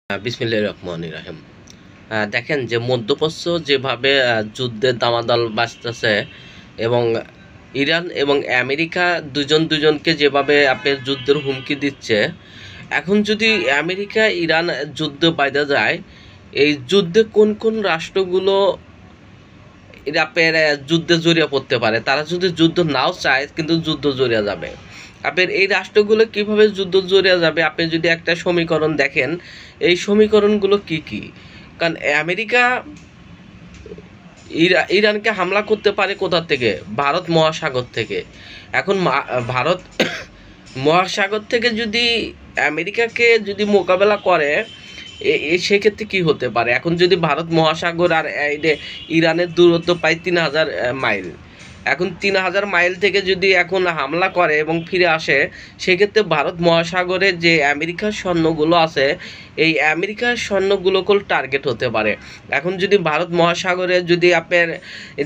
বিসমিল্লাহির রহমানির রহিম। দেখেন যে মধ্যপ্রাচ্য যেভাবে যুদ্ধের দামাদল বাজতেছে এবং ইরান এবং আমেরিকা দুজনকে যেভাবে আপনার যুদ্ধের হুমকি দিচ্ছে, এখন যদি আমেরিকা ইরান যুদ্ধ বাঁধা যায়, এই যুদ্ধে কোন কোন রাষ্ট্রগুলো আপনার যুদ্ধে জড়িয়ে পড়তে পারে। তারা যদি যুদ্ধ নাও চায় কিন্তু যুদ্ধ জড়িয়ে যাবে। আপনার এই রাষ্ট্রগুলো কিভাবে যুদ্ধ জড়িয়ে যাবে, আপনি যদি একটা সমীকরণ দেখেন, এই সমীকরণগুলো কি কি? কারণ আমেরিকা ইরানকে হামলা করতে পারে কোথা থেকে? ভারত মহাসাগর থেকে। এখন ভারত মহাসাগর থেকে যদি আমেরিকাকে যদি মোকাবেলা করে, সেক্ষেত্রে কি হতে পারে? এখন যদি ভারত মহাসাগর আর ইরানের দূরত্ব প্রায় 3000 মাইল, এখন 3000 মাইল থেকে যদি এখন হামলা করে এবং ফিরে আসে, সেক্ষেত্রে ভারত মহাসাগরে যে আমেরিকার সৈন্যগুলো আছে, এই আমেরিকার সৈন্যগুলোকেও টার্গেট হতে পারে। এখন যদি ভারত মহাসাগরে যদি আপনার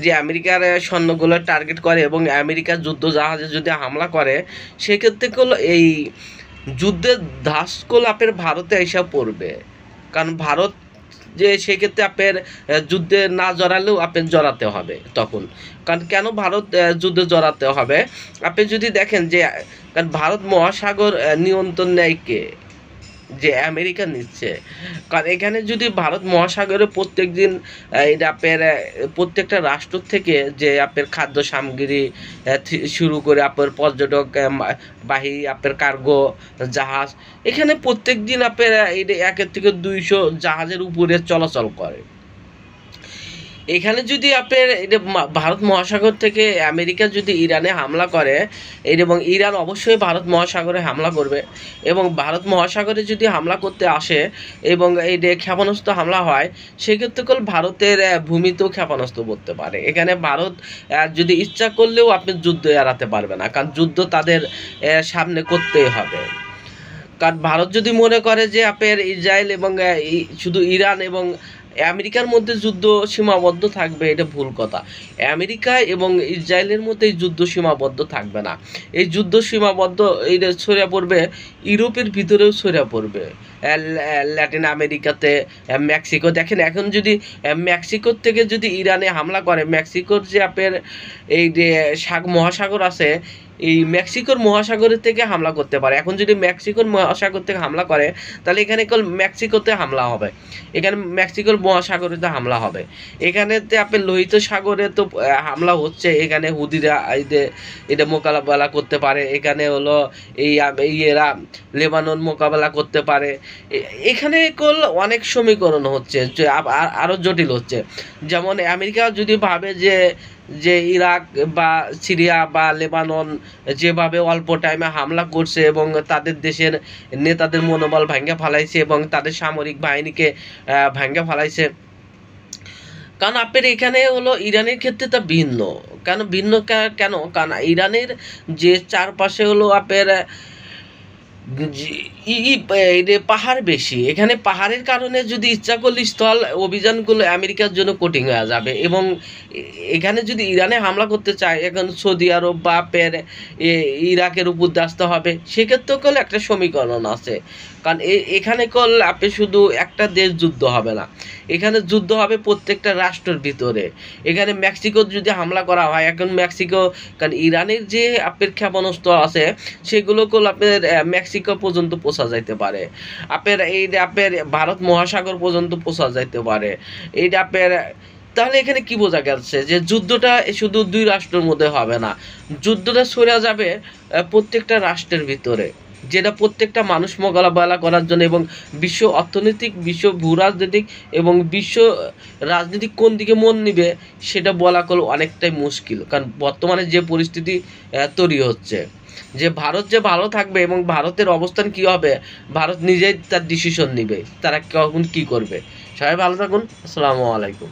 যে আমেরিকার সৈন্যগুলো টার্গেট করে এবং আমেরিকার যুদ্ধ জাহাজে যদি হামলা করে, সেক্ষেত্রে এই যুদ্ধের ধাঁচগুলো আপনার ভারতে এসে পড়বে। কারণ ভারত যে সেক্ষেত্রে আপনার যুদ্ধে না জড়ালেও আপনার জড়াতে হবে তখন। কারণ কেন ভারত যুদ্ধে জড়াতে হবে? আপনি যদি দেখেন যে কারণ ভারত মহাসাগর নিয়ন্ত্রণ নেয় কে? যে আমেরিকা নিচ্ছে। কারণ এখানে যদি ভারত মহাসাগরে প্রত্যেক দিন এটা আপনার প্রত্যেকটা রাষ্ট্র থেকে যে আপনার খাদ্য সামগ্রী শুরু করে আপনার পর্যটক বাহী আপনার কার্গো জাহাজ, এখানে প্রত্যেক দিন আপনার এটা 1 থেকে 200 জাহাজের উপরে চলাচল করে। এখানে যদি আপনার এটা ভারত মহাসাগর থেকে আমেরিকা যদি ইরানে হামলা করে, এবং ইরান অবশ্যই ভারত মহাসাগরে হামলা করবে, এবং ভারত মহাসাগরে যদি হামলা করতে আসে এবং এই যে ক্ষেপণাস্ত্র হামলা হয়, সেক্ষেত্রে ভারতের ভূমিতেও ক্ষেপণাস্ত্র পড়তে পারে। এখানে ভারত যদি ইচ্ছা করলেও আপনি যুদ্ধ এড়াতে পারবে না, কারণ যুদ্ধ তাদের সামনে করতেই হবে। কারণ ভারত যদি মনে করে যে আপনার ইসরায়েল এবং শুধু ইরান এবং আমেরিকার মধ্যে যুদ্ধ সীমাবদ্ধ থাকবে, এটা ভুল কথা। আমেরিকা এবং ইসরায়েলের মধ্যে এই যুদ্ধ সীমাবদ্ধ থাকবে না। এই যুদ্ধ সীমাবদ্ধ এইটা ছড়িয়ে পড়বে ইউরোপের ভিতরেও ছড়িয়ে পড়বে, ল্যাটিন আমেরিকাতে, মেক্সিকো। দেখেন এখন যদি মেক্সিকোর থেকে যদি ইরানে হামলা করে, মেক্সিকোর যে আপনার এই যে মহাসাগর আছে, এই মেক্সিকোর মহাসাগরের থেকে হামলা করতে পারে। এখন যদি মেক্সিকোর মহাসাগর থেকে হামলা করে, তাহলে এখানে মেক্সিকোতে হামলা হবে, এখানে মেক্সিকোর মহাসাগরেতে হামলা হবে। এখানেতে আপনার লোহিত সাগরে তো হামলা হচ্ছে, এখানে হুদিরা এটা মোকাবেলা করতে পারে। এখানে হলো এরা লেবানন মোকাবেলা করতে পারে। এখানে অনেক সমীকরণ হচ্ছে, যে আরও জটিল হচ্ছে। যেমন আমেরিকা যদি ভাবে যে ইরাক বা সিরিয়া বা লেবানন যেভাবে অল্প টাইমে হামলা করছে এবং তাদের দেশের নেতাদের মনোবল ভেঙে ফেলাইছে এবং তাদের সামরিক বাহিনীকে ভেঙে ফেলাইছে। কারণ আপনার এখানে হলো ইরানের ক্ষেত্রে তা ভিন্ন। ভিন্ন কেন? কারণ ইরানের যে চারপাশে হলো আপনার পাহাড় বেশি, এখানে পাহাড়ের কারণে যদি ইচ্ছা করলে স্থল অভিযানগুলো আমেরিকার জন্য কঠিন হয়ে যাবে। এবং এখানে যদি ইরানে হামলা করতে চায়, এখন সৌদি আরব বা ইরাকের উপর আসতে হবে, সেক্ষেত্রেও একটা সমীকরণ আছে। কারণ এখানে আপনি শুধু একটা দেশ যুদ্ধ হবে না, এখানে যুদ্ধ হবে প্রত্যেকটা রাষ্ট্রের ভিতরে। এখানে মেক্সিকো যদি হামলা করা হয়, এখন মেক্সিকো, কারণ ইরানের যে আপনার ক্ষেপণাস্ত্র আছে, সেগুলো আপনার মেক্সিকো পর্যন্ত পৌঁছা যাইতে পারে, আপনার আপনার ভারত মহাসাগর পর্যন্ত পৌঁছা যাইতে পারে। এইটা আপনার, তাহলে এখানে কি বোঝা গেছে? যে যুদ্ধটা শুধু 2 রাষ্ট্রের মধ্যে হবে না, যুদ্ধটা ছড়িয়ে যাবে প্রত্যেকটা রাষ্ট্রের ভিতরে, যেটা প্রত্যেকটা মানুষ মোকাবেলা করার জন্য, এবং বিশ্ব অর্থনৈতিক, বিশ্ব ভূরাজনৈতিক এবং বিশ্ব রাজনীতিক কোন দিকে মন নিবে, সেটা বলা অনেকটাই মুশকিল। কারণ বর্তমানে যে পরিস্থিতি তৈরি হচ্ছে, যে ভারত যে ভালো থাকবে এবং ভারতের অবস্থান কি হবে, ভারত নিজেই তার ডিসিশন নিবে, তারা কখন কি করবে। সবাই ভালো থাকুন। আসসালামু আলাইকুম।